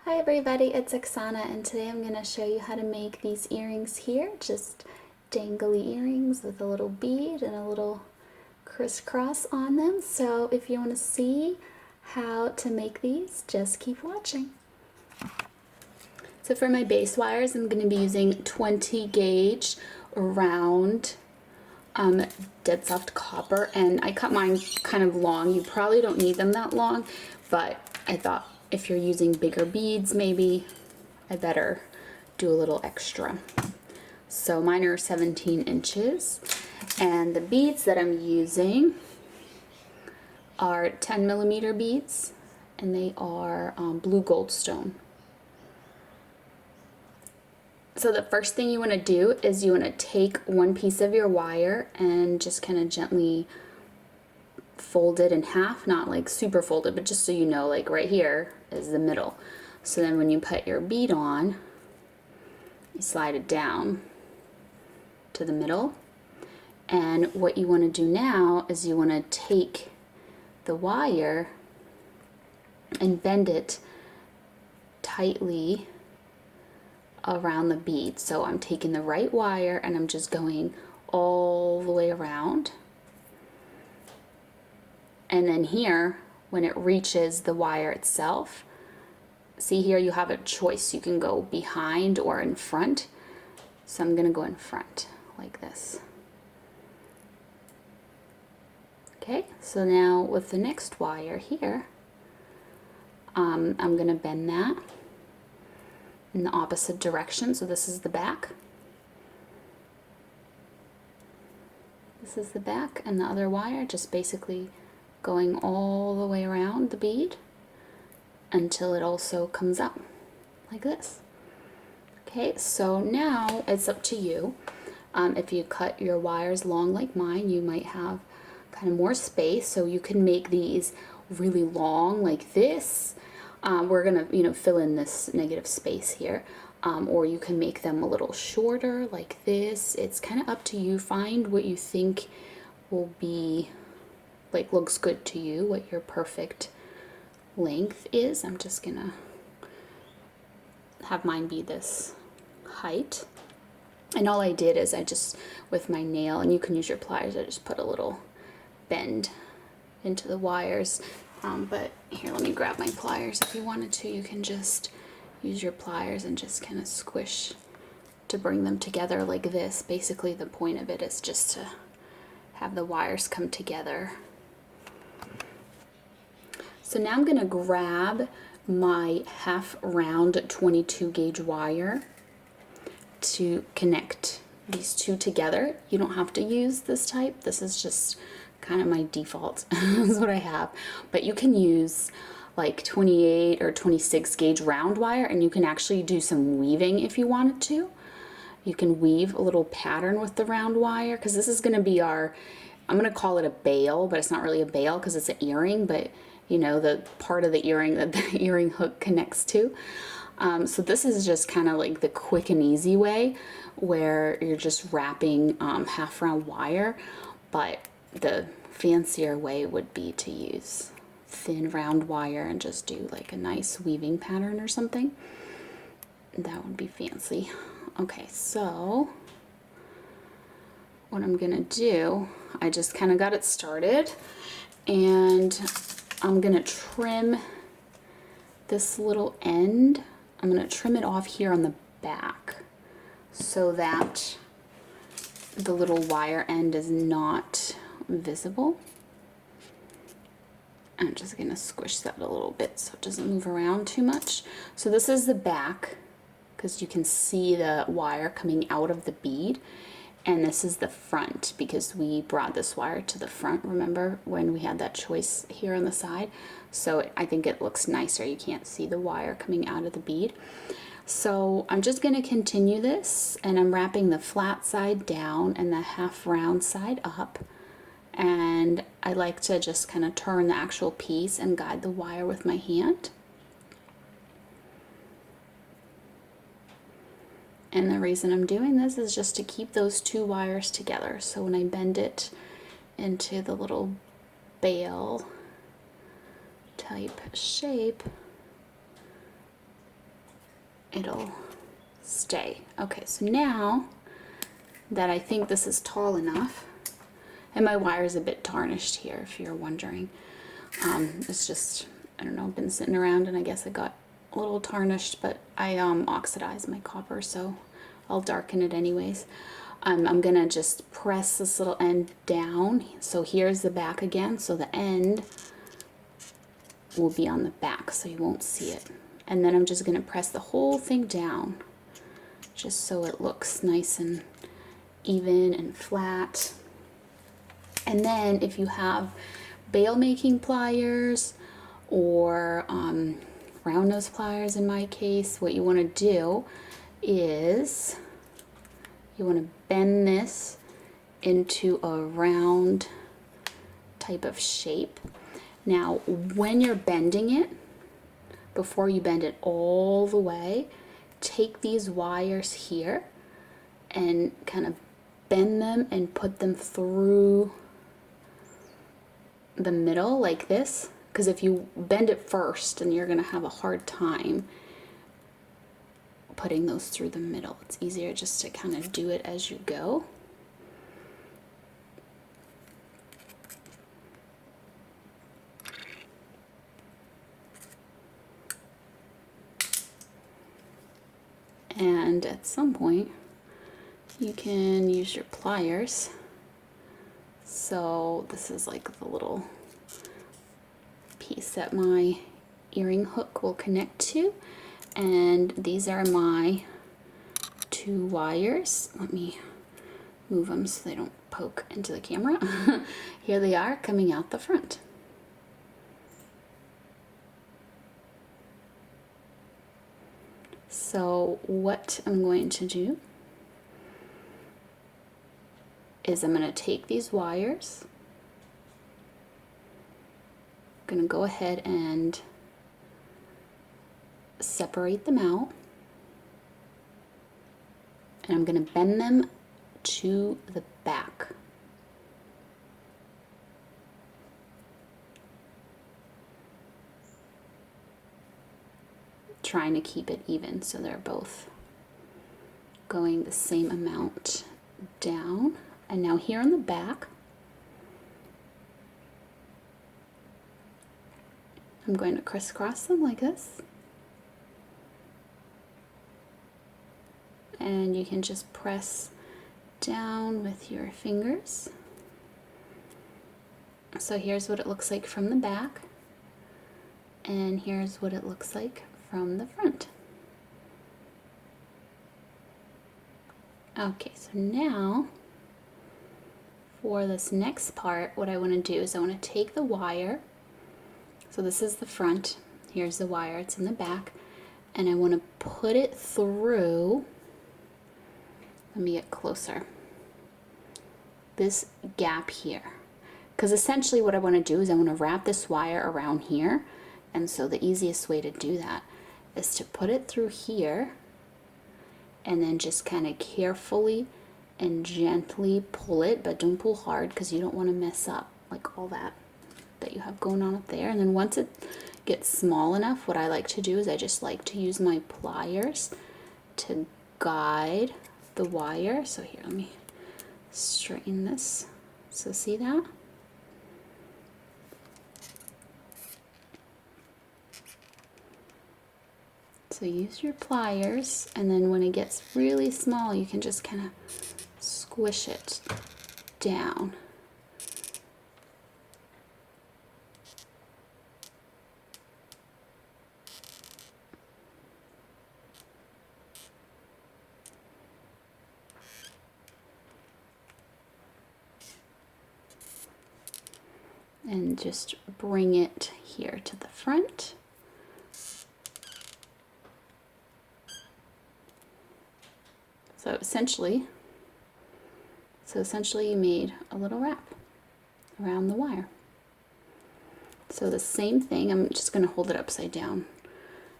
Hi everybody, it's Oksana and today I'm going to show you how to make these earrings here. Just dangly earrings with a little bead and a little crisscross on them. So if you want to see how to make these, just keep watching. So for my base wires, I'm going to be using 20 gauge round dead soft copper, and I cut mine kind of long. You probably don't need them that long, but I thought if you're using bigger beads, maybe I better do a little extra. So mine are 17 inches, and the beads that I'm using are 10mm beads, and they are blue goldstone. So the first thing you want to do is you want to take one piece of your wire and just kind of gently fold it in half, not like super folded, but just so you know, like right here is the middle. So then when you put your bead on, you slide it down to the middle. And what you want to do now is you want to take the wire and bend it tightly around the bead. So I'm taking the right wire and I'm just going all the way around. And then here, when it reaches the wire itself, see here you have a choice. You can go behind or in front. So I'm gonna go in front like this. Okay, so now with the next wire here, I'm gonna bend that in the opposite direction. So this is the back. This is the back, and the other wire just basically going all the way around the bead until it also comes up like this. Okay, so now it's up to you. If you cut your wires long like mine, you might have kind of more space, so you can make these really long like this. We're gonna, fill in this negative space here, or you can make them a little shorter like this. It's kind of up to you. Find what you think will be, like, looks good to you, what your perfect length is. I'm just gonna have mine be this height. And all I did is I just, with my nail, and you can use your pliers, I just put a little bend into the wires. But here, let me grab my pliers. If you wanted to, you can just use your pliers and just kind of squish to bring them together like this. Basically, the point of it is just to have the wires come together. So now I'm gonna grab my half round 22 gauge wire to connect these two together. You don't have to use this type. This is just kind of my default. This is what I have. But you can use like 28 or 26 gauge round wire, and you can actually do some weaving if you wanted to. You can weave a little pattern with the round wire, because this is going to be our, I'm going to call it a bail, but it's not really a bail because it's an earring, but you know, the part of the earring that the earring hook connects to. So this is just kind of like the quick and easy way where you're just wrapping half round wire, but the fancier way would be to use thin round wire and just do like a nice weaving pattern or something. That would be fancy. Okay, so what I'm gonna do, I just kind of got it started, and I'm gonna trim this little end. I'm gonna trim it off here on the back so that the little wire end is not visible. I'm just gonna squish that a little bit so it doesn't move around too much. So this is the back, because you can see the wire coming out of the bead, and this is the front because we brought this wire to the front, remember when we had that choice here on the side. So I think it looks nicer. You can't see the wire coming out of the bead. So I'm just going to continue this, and I'm wrapping the flat side down and the half round side up. And I like to just kind of turn the actual piece and guide the wire with my hand. And the reason I'm doing this is just to keep those two wires together. So when I bend it into the little bail type shape, it'll stay. Okay, so now that I think this is tall enough, and my wire is a bit tarnished here if you're wondering. It's just, I don't know, been sitting around and I guess it got a little tarnished, but I oxidized my copper, so I'll darken it anyways. I'm gonna just press this little end down. So here's the back again, so the end will be on the back so you won't see it. And then I'm just gonna press the whole thing down just so it looks nice and even and flat. And then if you have bail making pliers or round nose pliers in my case, what you want to do is you want to bend this into a round type of shape. Now when you're bending it, before you bend it all the way, take these wires here and kind of bend them and put them through the middle like this, because if you bend it first, then you're going to have a hard time putting those through the middle. It's easier just to kind of do it as you go. And at some point you can use your pliers. So this is like the little piece that my earring hook will connect to, and these are my two wires. Let me move them so they don't poke into the camera. Here they are coming out the front. So what I'm going to do is I'm going to take these wires, I'm going to go ahead and separate them out, and I'm going to bend them to the back. Trying to keep it even so they're both going the same amount down. And now here on the back, I'm going to crisscross them like this. And you can just press down with your fingers. So here's what it looks like from the back, and here's what it looks like from the front. Okay, so now for this next part, what I want to do is I want to take the wire. So this is the front, here's the wire, it's in the back, and I want to put it through, let me get closer, this gap here. Because essentially what I want to do is I want to wrap this wire around here, and so the easiest way to do that is to put it through here and then just kind of carefully and gently pull it, but don't pull hard because you don't want to mess up like all that you have going on up there. And then once it gets small enough, what I like to do is I just like to use my pliers to guide the wire. So here, let me straighten this. So see that? So use your pliers, and then when it gets really small, you can just kind of squish it down. And just bring it here to the front. So essentially you made a little wrap around the wire. So the same thing, I'm just going to hold it upside down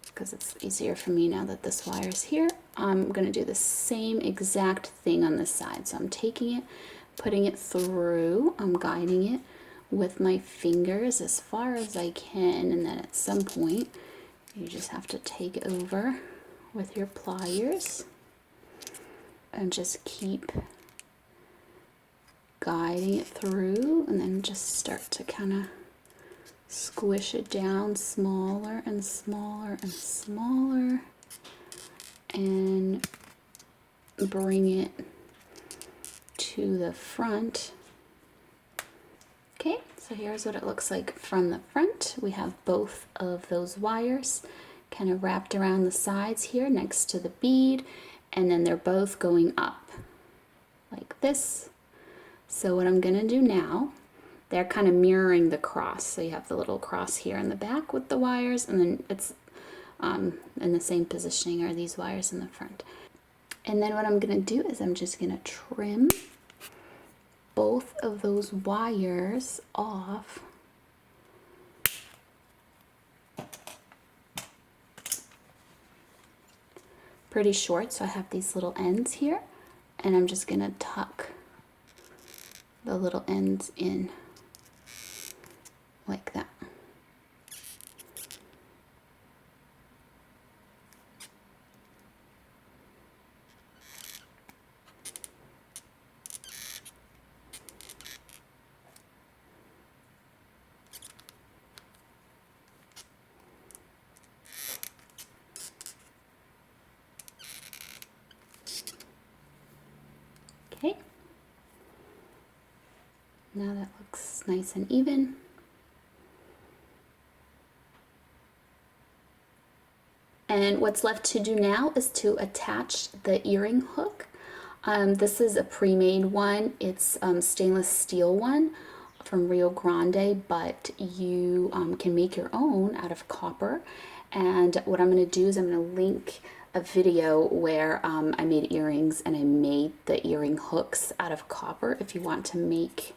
because it's easier for me now that this wire is here. I'm going to do the same exact thing on this side. So I'm taking it, putting it through, I'm guiding it with my fingers as far as I can, and then at some point you just have to take it over with your pliers and just keep guiding it through, and then just start to kind of squish it down smaller and smaller and smaller, and bring it to the front. Okay, so here's what it looks like from the front. We have both of those wires kind of wrapped around the sides here next to the bead, and then they're both going up like this. So what I'm gonna do now, they're kind of mirroring the cross. So you have the little cross here in the back with the wires, and then it's in the same positioning are these wires in the front. And then what I'm gonna do is I'm just gonna trim both of those wires off pretty short. So I have these little ends here, and I'm just gonna tuck the little ends in like that. Okay, now that looks nice and even. And what's left to do now is to attach the earring hook. This is a pre-made one. It's stainless steel one from Rio Grande, but you can make your own out of copper. And what I'm going to do is I'm going to link a video where I made earrings, and I made the earring hooks out of copper if you want to make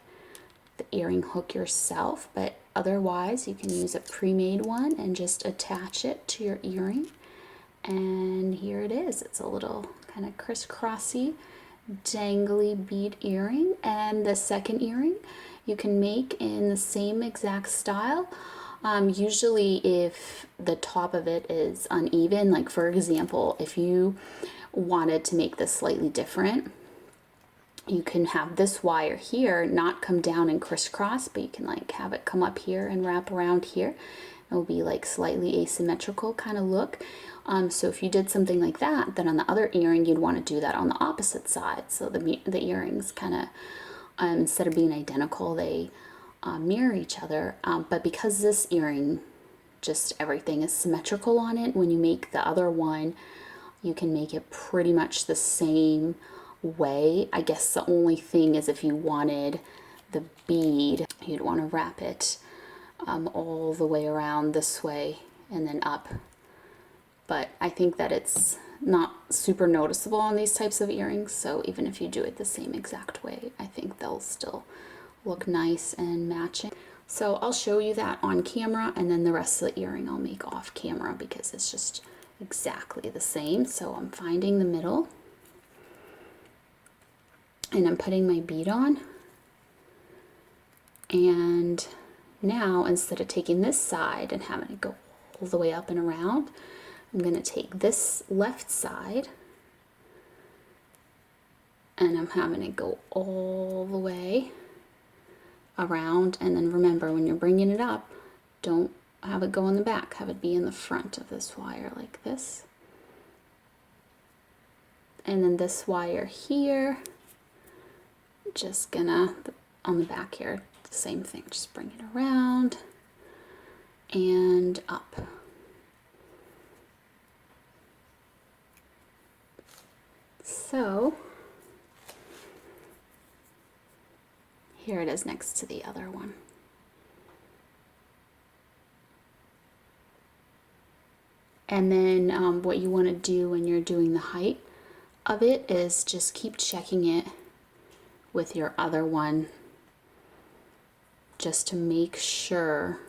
the earring hook yourself. But otherwise you can use a pre-made one and just attach it to your earring. And here it is. It's a little kind of crisscrossy, dangly bead earring. And the second earring you can make in the same exact style. Usually if the top of it is uneven, like for example, if you wanted to make this slightly different, you can have this wire here not come down and crisscross, but you can like have it come up here and wrap around here. It'll be like slightly asymmetrical kind of look. So if you did something like that, then on the other earring you'd want to do that on the opposite side. So the earrings kind of, instead of being identical, they mirror each other. But because this earring, just everything is symmetrical on it, when you make the other one, you can make it pretty much the same way. I guess the only thing is if you wanted the bead, you'd want to wrap it all the way around this way and then up. But I think that it's not super noticeable on these types of earrings, so even if you do it the same exact way, I think they'll still look nice and matching. So I'll show you that on camera, and then the rest of the earring I'll make off camera because it's just exactly the same. So I'm finding the middle, and I'm putting my bead on. And now, instead of taking this side and having it go all the way up and around, I'm going to take this left side and I'm having it go all the way around. And then remember, when you're bringing it up, don't have it go in the back, have it be in the front of this wire like this. And then this wire here, just gonna, on the back here, the same thing, just bring it around and up. So here it is next to the other one. And then what you want to do when you're doing the height of it is just keep checking it with your other one, just to make sure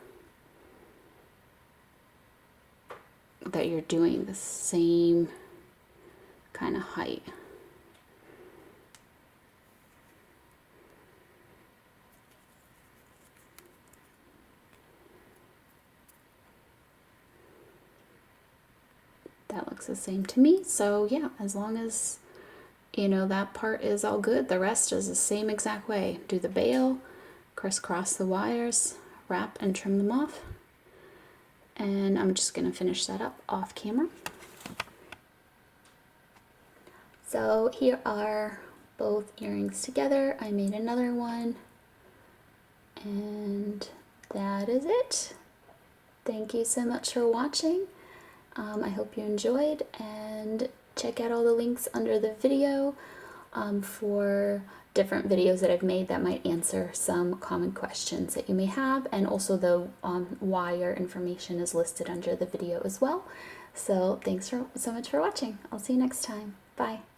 that you're doing the same kind of height. That looks the same to me. So yeah, as long as you know that part is all good, the rest is the same exact way. Do the bail, crisscross the wires, wrap and trim them off. And I'm just gonna finish that up off camera. So here are both earrings together. I made another one, and that is it. Thank you so much for watching. I hope you enjoyed, and check out all the links under the video for different videos that I've made that might answer some common questions that you may have, and also the wire information is listed under the video as well. So thanks so much for watching. I'll see you next time. Bye.